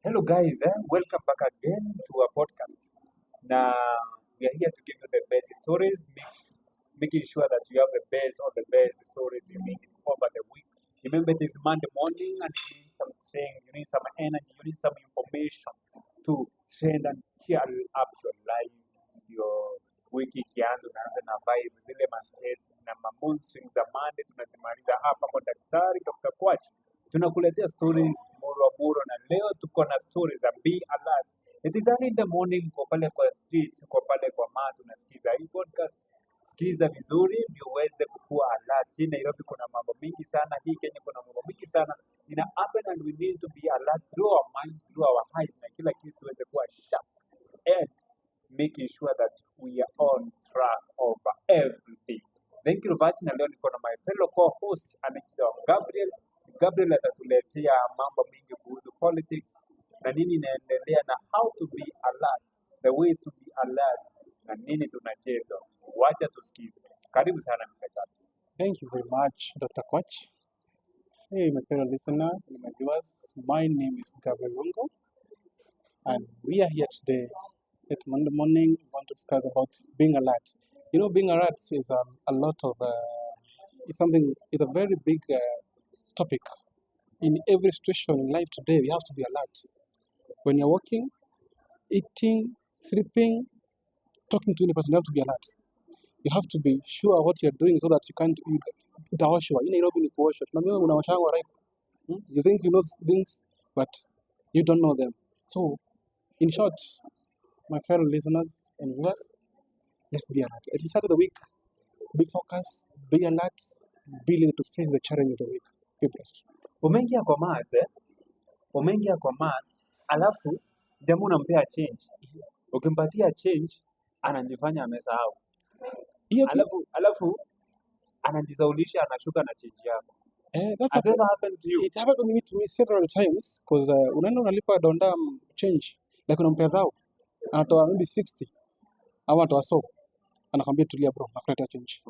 Hello guys, welcome back again to our podcast. Now we are here to give you the best stories, making sure that you have the best or the best stories you need over the week. Remember, it is Monday morning and you need some strength, you need some energy, you need some information to trend and cheer up your life, your wiki ikianza unaanza na vibe zile maset na mood swings za Monday tunazimaliza hapa kwa Daktari Dr. Kwach. Tunakuletea story muro na leo tuko na story za Be Alert. It is early in the morning, uko pale kwa street, uko pale kwa mat, unasikiza hii podcast. Sikiza vizuri ndio uweze kukua alert. Hii Nairobi kuna mambo mingi sana, hii Kenya kuna mambo mingi sana. Ina happen and we need to be alert through our minds, through our eyes na kila kitu tuweze kuwa sharp and making sure that we are on track over everything. Thank you very much. Na leo niko na my fellow co-host anaitwa Gabriel. Gabriel atatuletea mambo mingi kuhusu politics na nini inaendelea na how to be alert, the ways to be alert na nini tunacheza. Wacha tusikize. Karibu sana Mr. Thank you very much, Dr. Kwach. Hey, my fellow listener, my viewers. My name is Gabriel Rungo, and we are here today at Monday morning. We want to discuss about being alert. You know, being alert is a lot of, it's a very big topic. In every situation in life today, we have to be alert. When you're walking, eating, sleeping, talking to any person, you have to be alert. You have to be sure what you're doing so that you can't utaoshwa. In Nairobi ni kuoshwa. Tunaambiwa unawashangwa right? You think you know things, but you don't know them. So, in short, my fellow listeners and viewers, let's be alert. At the start of the week, be focused, be alert, be willing to face the challenge of the week. Be blessed. Umeingia kwa mat, alafu jamaa unampea change. Ukimpatia change, anajifanya amesahau. Alafu anajisaulisha anashuka na change yako. Has ever happened to you? It happened to me several times because unaenda unalipa donda change like unampea dhao anatoa maybe 60 au anatoa so anakwambia tulia bro nakuletea change.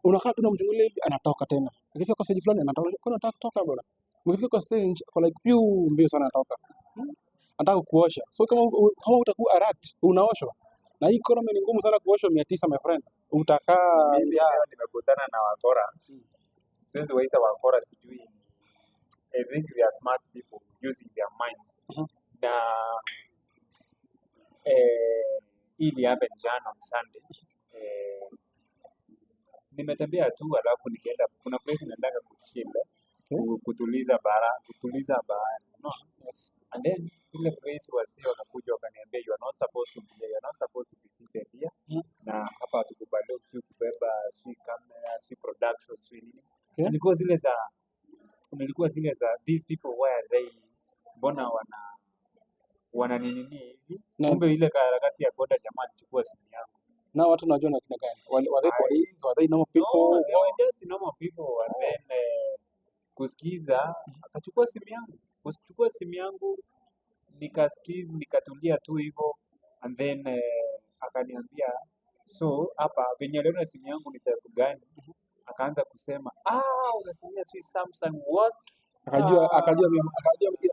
Unakaa tu unamchungulia hivi anatoka tena. Ukifika kwa stage fulani anatoka kuna nataka kutoka bwana. Ukifika kwa stage kwa like few mbio sana anatoka. Anataka kuosha. So kama utakuwa alert unaoshwa. Na hii economy ni ngumu sana kuoshwa 900 my friend. Utakaa mimi leo nimekutana na wakora. Siwezi waita wakora sijui. I think we are smart people using their minds. Na ili happen jana on Sunday. Nimetembea tu alafu nikaenda kuna place naendaga kuchill kutuliza bahari. No. Yes. And then ile place wasio wanakuja wakaniambia you are not supposed to be here, you are not supposed to be seated here. Na hapa hatukubaliwi kubeba camera, production, nini. Nilikuwa zile za these people where they mbona wana nini hivi. Kumbe ile harakati ya boda jamaa alichukua simu yangu. Na watu najua na kina gani? Wale police, wale normal people. No, they were just normal people and then kusikiza akachukua simu yangu nikasikiza nikatulia tu hivyo and then akaniambia so hapa venye aliona simu yangu ni type gani akaanza kusema unatumia tu Samsung what akajua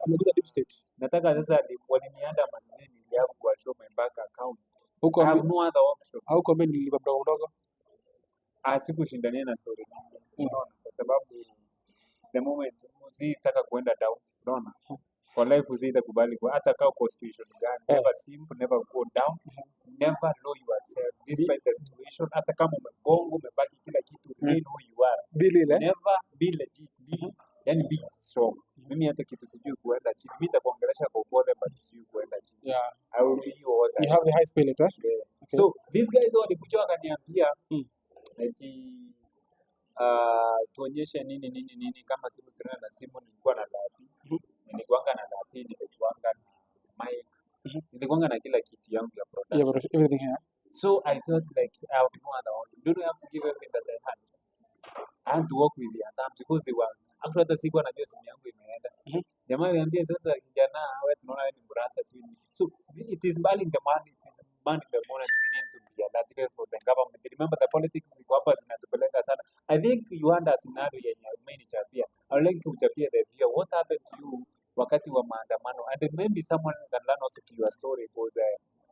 ameguza deep state. Nataka sasa walinianda manzeni yangu kwa show my bank account huko no other option au kwa mimi nilipa mdogo sikushindania na story unaona kwa sababu the moment uzitaka kuenda down unaona for life usitakubali kwa hata kama kwa situation gani never simple never go down never lower yourself despite the situation hata kama umegongo umebaki kila kitu remain who you are never be legit yani be strong. Mimi hata kitu sijui kuenda chini mimi nitakuongelesha kwa upole but sijui kuenda chini. I will be what you have the high spirit Okay. So these guys walikuja wakaniambia eti tuonyeshe nini kama simu tena na simu nilikuwa na lapi. Nilikuanga na lapi, nilikuanga na mic. Nilikuanga na kila kitu yangu ya production. Yeah, everything here. So I felt like I have no other option. Do I have to give everything that I had? I had to work with their terms because they were actually hata siku anajua simu yangu imeenda. Jamaa aliambia sasa kijana wewe tunaona wewe ni mrasa swini. So it is money in the morning we need to be alert for the government. Remember the politics ziko hapa zinatupeleka sana. I think you under scenario yenye umenichapia. I like kuchapia the view what happened to you wakati wa maandamano, and then maybe someone can learn also to your story, because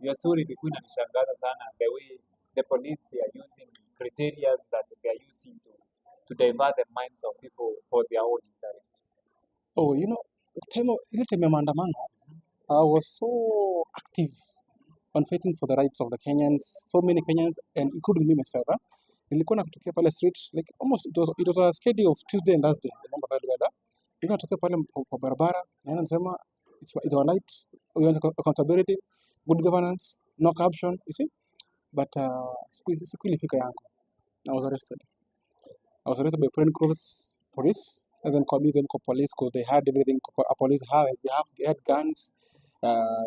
your story ilikuwa inanishangaza sana, the way the police they are using criteria that they are using to divert the minds of people for their own interest. Oh, ile time ya maandamano, I was so active on fighting for the rights of the Kenyans, so many Kenyans, and including me myself. Nilikuwa nakutokea pale streets, like almost it was a schedule of Tuesday and Thursday, remember very well. Nilikuwa natokea pale kwa barabara, naenda nasema it's our right, we want accountability, good governance, no corruption, you see. But siku ilifika yangu, I was arrested. I was arrested by plain clothes police, and then called me them called police because they had everything. Police they had guns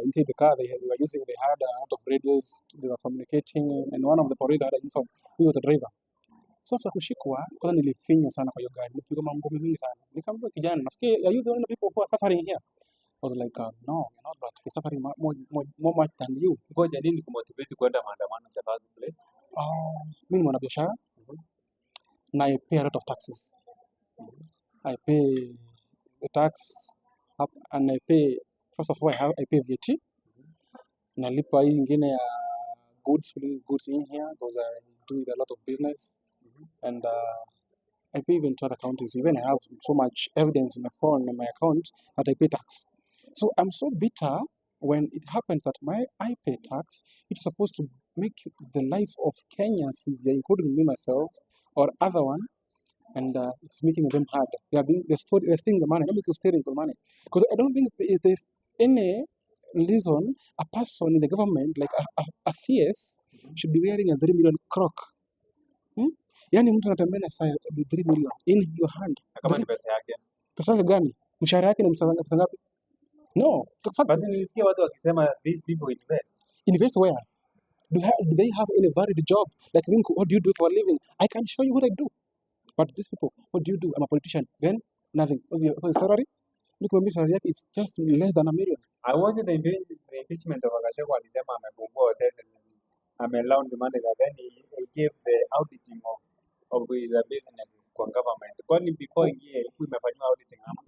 inside the car. They were using. They had a lot of radios. They were communicating, and one of the police had a uniform. He was the driver. So after kushikwa, kwanza nilifinywa sana kwa hiyo gari, nilipigwa mangumi mingi sana. Nikamwambia kijana, nafikiri are you the only people who are suffering here? I was like, no, you're not, but we're suffering more much than you. Ngoja nini kumotivate kwenda maandamano in the first place? Mimi ni mwanabiashara. And I pay a lot of taxes. I pay the tax up, and I pay, first of all, I pay VAT. Nalipa hii ingine ya goods in here because I do a lot of business. And I pay even to other counties. Even I have so much evidence in my phone and my account that I pay tax. So I'm so bitter when it happens that I pay tax. It's supposed to make the life of Kenyans easier, including me myself or other one, and it's making them hard. They're stealing the money. Nobody is stealing the money, because I don't think there's any reason a person in the government like a CS should be wearing a 3 million crock. Yani mtu anatembea na saa 3 million in your hand. Kama ni pesa yake. Pesa yake gani? Mshahara yake ni pesa ngapi? No. But nilisikia watu wakisema these people invest. Invest where? Do they have any valid job? Like, what do you do for a living? I can show you what I do. But these people, what do you do? I'm a politician. Then nothing. What's your salary? Look at my salary. It's just less than $1 million. I was in the impeachment of Agashego alisema amefungua hoteli, ameloan the money, that then he gave the auditing of his businesses kwa government. Kwani before ingie ilikuwa imefanywa auditing ama?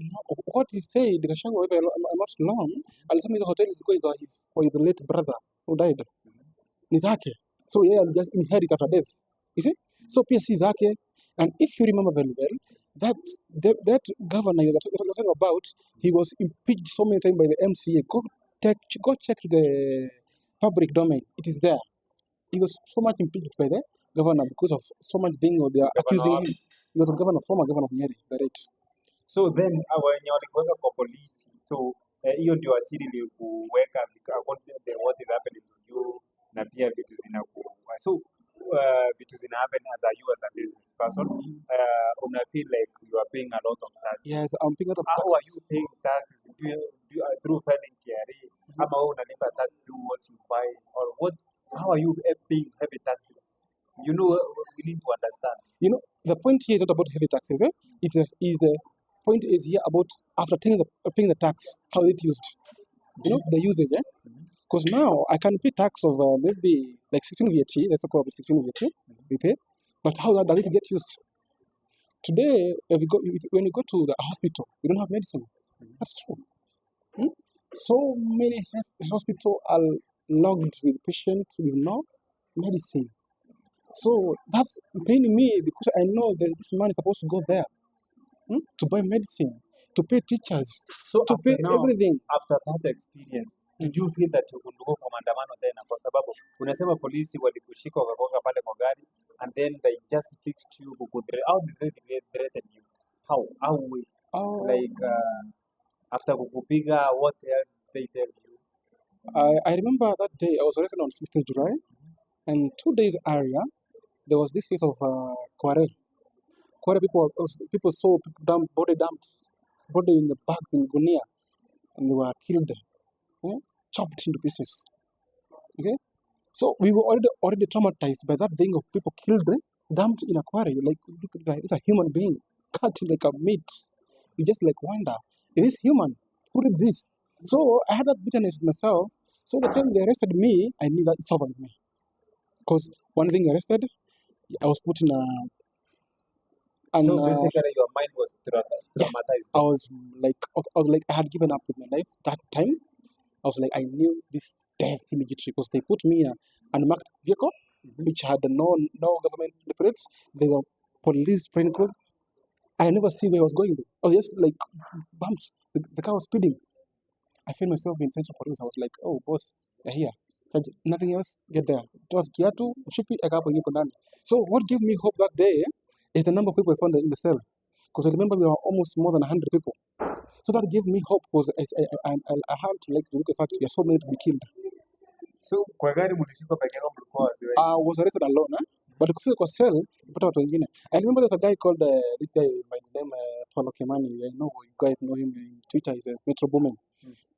What he said, Agashego, if I'm not wrong, alisema hizo hoteli zilikuwa for his late brother who died. Ni zake. So yeah, just inherit after death. You see? So pia si zake. And if you remember very well, that governor you're talking about, he was impeached so many times by the MCA. Go check the public domain. It is there. He was so much impeached by the governor because of so much thing they are accusing him. He was a former governor of Nyeri, right? So then wenye walikuweka kwa polisi, so hiyo ndio asili ni kuweka what is happening to you na pia vitu zinakuwa. So vitu zina happen as a business person, una feel like you are paying a lot of tax. Yes, I'm paying a lot of tax. How are you paying taxes? Do you through filing KRA? Ama wewe unalipa tax do what you buy, or what? How are you paying heavy taxes? We need to understand. The point here is not about heavy taxes. The point is here about after paying the tax, how it used. The usage. Because now I can pay tax of maybe like 16 VAT, let's call it 16 VAT, we pay. But how does it get used? Today, when you go to the hospital, you don't have medicine. That's true. So many hospitals are logged with patients with no medicine. So that's paining me because I know that this money is supposed to go there to buy medicine, to pay teachers, to pay everything. After that experience, did you feel that you could go for maandamano tena? Kwa sababu unasema polisi walikushika wakagonga pale kwa gari, and then they just fixed you. How did they threaten you? How like after kukupiga, what else they tell you? I remember that day I was arrested on 16th July, and 2 days earlier there was this case of Kwach. People saw body in the bags in Gunia, and they were killed, chopped into pieces. Okay, so we were already traumatized by that thing of people killed, dumped in a quarry. Like, look at that, it's a human being cut like a meat. You just like wonder, is this human? Who did this? So I had that bitterness with myself. So the time they arrested me, I knew that it's over with me. Because one thing arrested, I was put in And So basically, your mind was yeah, traumatized. I was like, I had given up with my life that time. I was like, I knew this death immediately because they put me in an unmarked vehicle, which had no government plates. They were police sprinkled. I never see where I was going. I was just like bumps. The car was speeding. I found myself in Central Police. I was like, oh, boss, you're here. Nothing else, get there. Toa kiatu, mshipi, eka hapo niko ndani. So what gave me hope that day is the number of people I found in the cell. Because I remember we were almost more than 100 people. So that gave me hope because I had to like to look at the fact we are so many to be killed. So kwa gari mlishikwa peke yako, mlikuwa wazee wengi? I was arrested alone, but kufika kwa cell, nilipata watu wengine. I remember there's a guy called this guy by the name Paulo Kimani. I know you guys know him in Twitter. He's a Metro Boomen.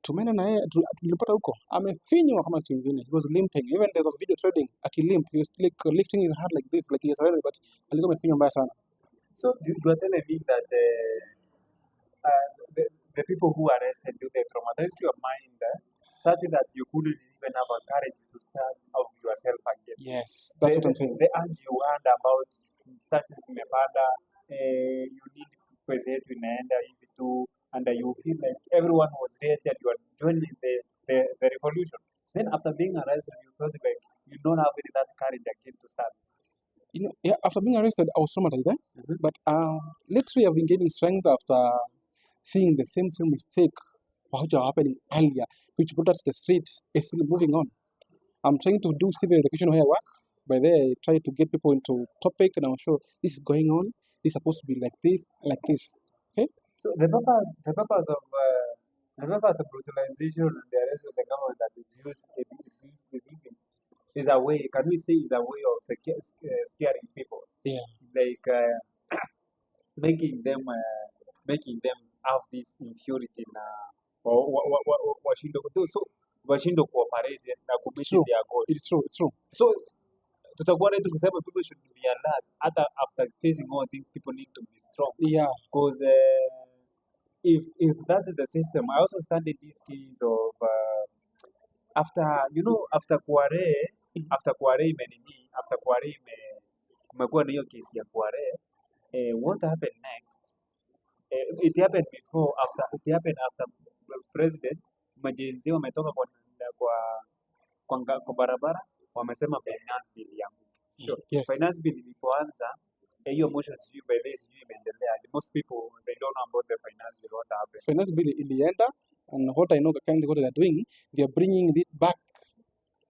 Tumeenda na yeye tulipata huko, amefinywa kama kitu kingine. He was limping. Even there's a video trading akilimp. He was like lifting his heart like this, like he was already, but alikuwa amefinywa mbaya sana. So you are telling me that the people who arrested you, they traumatized your mind, such that you couldn't even have a courage to stand up yourself again. Yes, that's what I'm saying. They urge you and about taxes zimepanda, you need pesa yetu inaenda hivi tu, and you feel like everyone was ready and you are joining the revolution. Then after being arrested, you felt like you don't have any that courage again to stand. Yeah, after being arrested, I was traumatized, but let's say I've been gaining strength after seeing the same mistake which are happening earlier, which put us to the streets, is still moving on. I'm trying to do civil education where I work. By there, I try to get people into topic, and I'm sure this is going on. This is supposed to be like this, like this. Okay. So the purpose of brutalization and the arrest of the government that is using is a way. Can we say is a way of scaring people? Yeah. Like making them have this impurity na washindo cooperate na kumission their goals. It's true. So tutakuwa ready kusema people should be alert. After facing all things, people need to be strong. Yeah. Because if that is the system, I also stand in this case of after Kware imekuwa na hiyo kesi ya Kware, what happened next? It happened before, it happened after president majenzi wametoka kwa barabara wamesema finance bill yangu. Yes. Finance bill ilipoanza hiyo motion sijui by the sijui imeendelea. Most people they don't know about the finance bill, what happened. Finance bill ilienda, and what I know kind what they're doing, they're bringing it back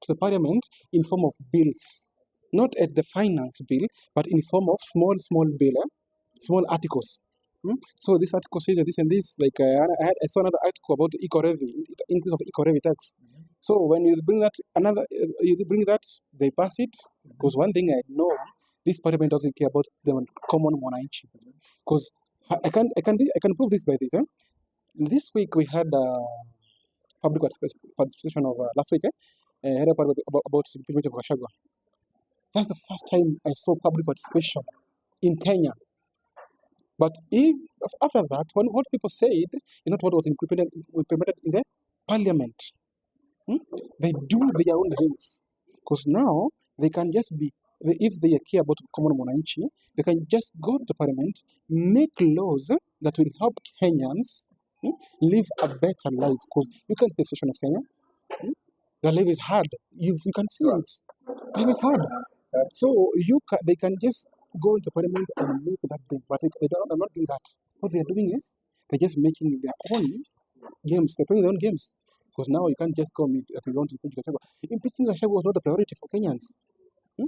to the parliament in form of bills, not at the finance bill, but in form of small bill, small articles. So this article says that this and this, like I saw another article about the increase of eco-levy tax. So when you bring that they pass it, because one thing I know, this parliament doesn't care about the common mwananchi. Because I can prove this by this. This week we had public participation of last week. I heard about the impeachment of Gachagua. That's the first time I saw public participation in Kenya. But after that, what people said is not what was implemented in the parliament. They do their own things. Because now they can just be, if they care about common mwananchi, they can just go to the parliament, make laws that will help Kenyans live a better life. Because you can see the situation of Kenya. The life is hard. You can see it. Life is hard. So they can just go into parliament and make that thing, but they're not doing that. What they're doing is they're just making their own games. They're playing their own games. Because now you can't just come if you want to impeach Gachagua. Impeaching Gachagua was not a priority for Kenyans.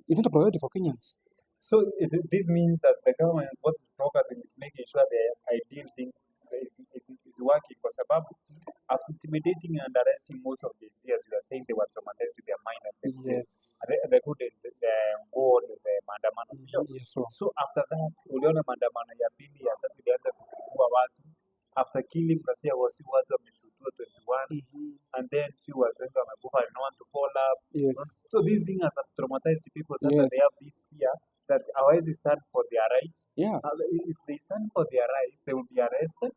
It's not a priority for Kenyans. So this means that the government, what is focusing is making sure the ideal thing is working. Kwa sababu after intimidating and arresting most of these years, you are saying they were traumatized to their mind and they couldn't go on with the maandamano. Yes, so after that, uliona maandamano ya pili ya tatu ilianza kuchukua watu. After killing Kasia wasi watu wameshutiwa 21 and then si watu wengi wamekufa and no one to follow up. So these things have traumatized people so that they have this fear that hawezi stand for their rights. If they stand for their rights, they will be arrested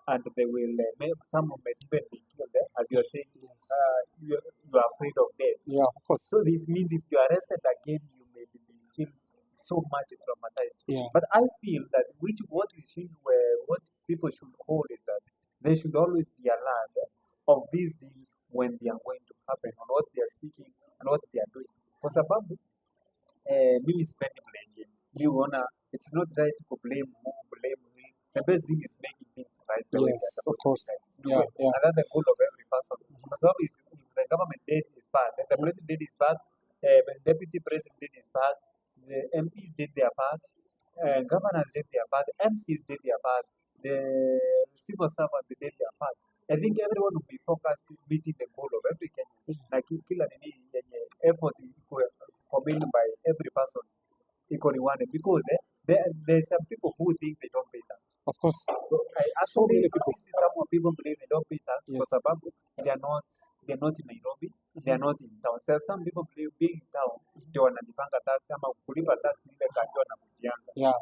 and they will some may even be killed. As you are saying, you are afraid of death. Yeah, of course. So this means if you are arrested again, you may feel so much traumatized. Yeah. But I feel that what people should hold is that they should always be alert of these things when they are going to happen, on what they are speaking and what they are doing. Kwa sababu mimi sipendi blame game. Mi huona it's not right to blame who, blame me. The best thing is making things right the way they are Yes, of supposed to be course. right. Yeah, yeah. And that's the goal of every person. Kwa sababu if the government did his part, if the president did his part, the deputy president did his part, the MPs did their part, governors did their part, MCs did their part, the civil servants did their part. I think everyone will be focused on meeting the goal of every Kenyan. Like kila nini yenye effort iko committed by every person equally wanted because there's some people who think they don't pay tax. Of course. So I So actually many people. see some people believe they don't pay tax Yes. kwa sababu they're not in Nairobi, they're not in town. So some people believe being in town ndio wanalipanga tax ama kulipa tax ile kanjwa na kujianga. Yeah.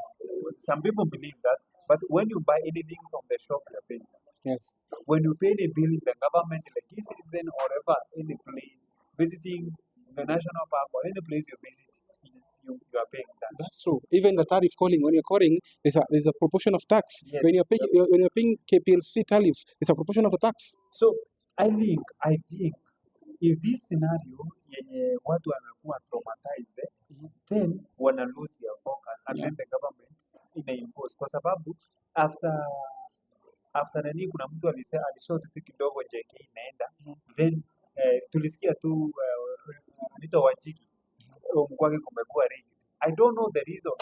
Some people believe that, but when you buy anything from the shop, you're paying tax. Yes. When you pay a bill in the government, like e-citizen or ever any place, visiting the national park or any place you visit, you are paying tax. That's true. Even the tariff calling, when you're calling, there's a proportion of tax. Yes. When you're paying KPLC tariffs, there's a proportion of the tax. So I think if this scenario yenye watu wanakuwa traumatized, then wana lose their focus and then the government ina impose kwa sababu after nani kuna mtu alishout tu kidogo JK inaenda then tulisikia tu Anita Wanjiki mkwake kumekuwa ringi. I don't know the reason.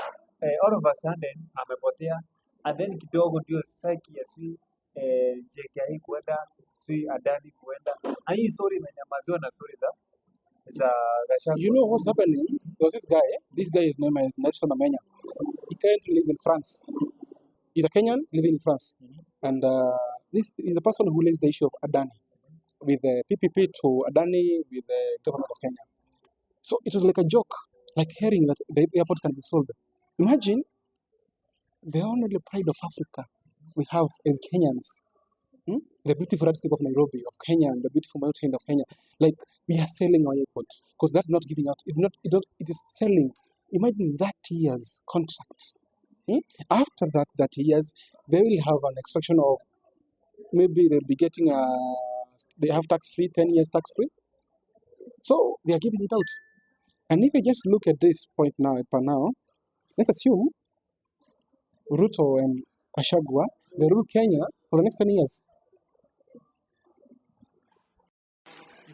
All of a sudden amepotea and then kidogo ndio psyche ya JK kuenda Adani kuenda. Na hii story imenyamaziwa na story za Gachagua. You know what's happening? There was this guy, his name is Nelson Amenya. He currently lives in France. He's a Kenyan living in France. And this is the person who raised the issue of Adani with the PPP to Adani with the government of Kenya. So it was like a joke, like hearing that the airport can be sold. Imagine the only pride of Africa we have as Kenyans. The beautiful landscape of Nairobi, of Kenya, and the beautiful mountain of Kenya. Like we are selling our airport because that's not giving out. It is selling. Imagine that year's contracts. After that 30 years, they will have an extraction of maybe they'll be getting they have tax-free, 10 years tax-free. So they are giving it out. And if you just look at this point now, let's assume Ruto and Gachagua, they rule Kenya for the next 10 years.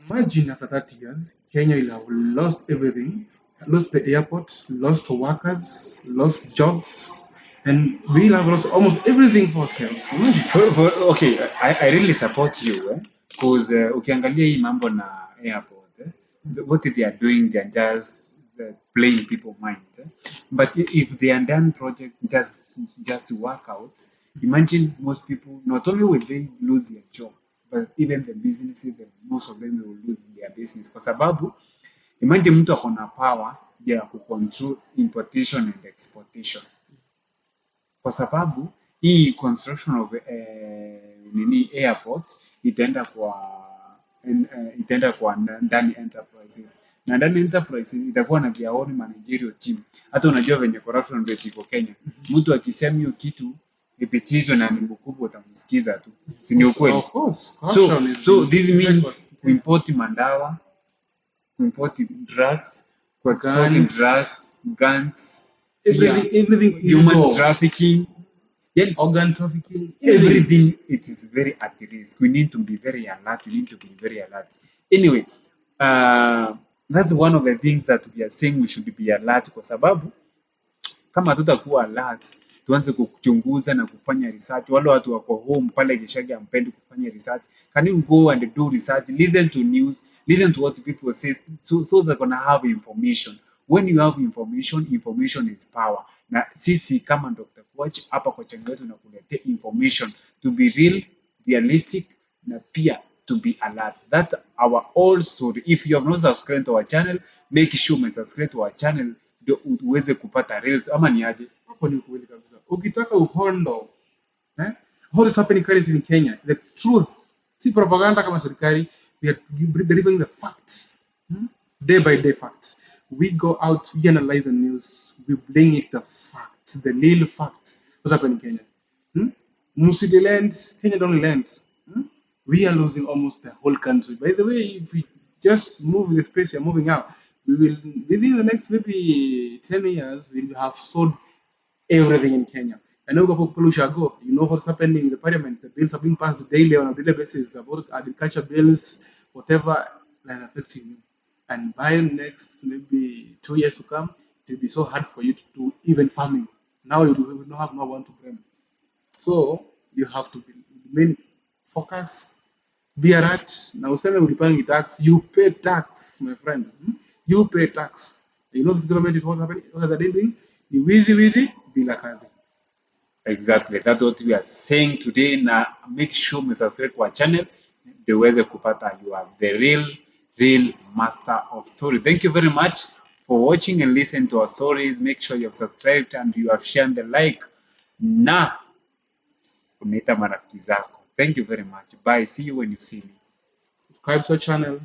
Imagine after 30 years, Kenya will have lost everything, lost the airport, lost workers, lost jobs, and we'll have lost almost everything for ourselves. Imagine. Okay, I really support you because ukiangalia hii mambo na airport what they are doing, they are just playing people's minds. But if the undone project just work out, imagine most people, not only will they lose their job, but even the businesses, most of them will lose their business. Kwa sababu, imagine mtu ako na power ya kucontrol importation and exportation. Kwa sababu hii construction of airport itaenda kwa ndani enterprises, na ndani enterprises itakuwa na their own managerial team. Hata unajua venye corruption rate iko Kenya, mtu akisema hiyo kitu ipitizwe na ni mkubwa utamsikiza tu, si ni ukweli? Of course. So this means import mandawa, import drugs, guns, everything human trafficking, then organ trafficking, everything. It is very at risk. We need to be very alert. Anyway, that's one of the things that we are saying we should be alert, kwa sababu kama hatutakuwa alert, tuanze kuchunguza na kufanya research. Wale watu wako home pale Gishagi hampendi kufanya research. Can you go and do research? Listen to news, listen to what people say, so they're gonna have information. When you have information is power. Na sisi kama Dr. Kwach hapa kwa channel yetu nakuletea information to be real, realistic na pia to be alert. That's our whole story. If you have not subscribed to our channel, make sure you subscribe to our channel ndio uweze kupata reels, ama ni aje? Hapo ni kweli kabisa. Ukitaka uhondo, what is happening currently in Kenya, the truth, si propaganda kama serikali, we are delivering the facts, day by day facts. We go out, we analyze the news, we bring it the facts, the little facts. What's happening in Kenya? Musidi lands, Kenya don't lands. We are losing almost the whole country. By the way, if we just move the space you're moving out, we will within the next maybe 10 years, we will have sold everything in Kenya. I know people shall go. You know what's happening in the parliament. The bills are being passed daily on a daily basis about agriculture bills, whatever, like affecting you. And by next maybe 2 years to come, it will be so hard for you to do even farming. Now you will not have no one to blame. So you have to remain focus, be alert. Na useme ulipangi tax, you pay tax, my friend. You pay tax. You know the government is what's happening, what are they doing? Ni wizi bila kazi. Exactly. That's what we are saying today. Na make sure msubscribe kwa channel ndio uweze kupata you are the real master of story. Thank you very much for watching and listening to our stories. Make sure you have subscribed and you have shared the like. Na umeita marafiki zako. Thank you very much. Bye. See you when you see me. Subscribe to our channel.